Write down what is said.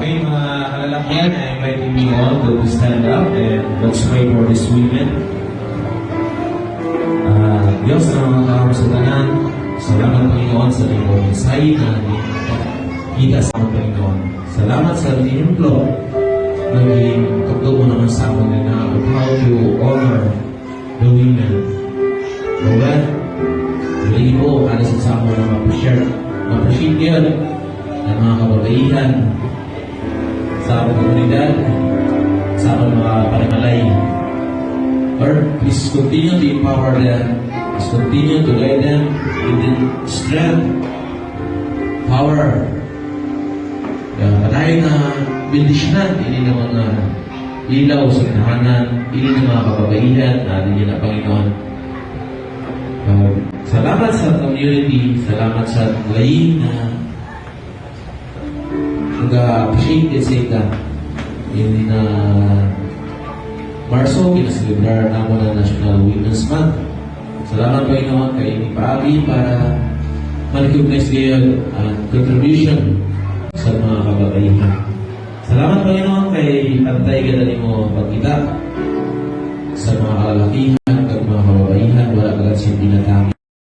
Okay, mga kalalakihan, I invite you all to stand up and let's pray for these women. Diyos na mga kakamasudanan, salamat Panginoon sa iyong mensahe na kita sa mga Panginoon. Salamat sa templo, naging tugtog mo naman sa amin na how to honor the women. Lord, hindi po kada sa mo na ma-appreciate yun ng mga kababaihan sa komunidad, sa mga panimalay. Lord, please continue to empower them. Please continue to guide them with strength, power. Panahin na bendisyonan, ini na mga ilaw sa kinahanan, ini na mga kababaihan na din na Panginoon. Salamat sa community, salamat sa laing na nag-appreciate sa in Marso, kinaselebrar na mo na National Women's Month. Salamat Panginoon kay ni Paagi para ma-recognize kayo ang contribution sa mga kababaihan. Salamat Panginoon kay pantay ka na mo pagkita sa mga kalalakihan.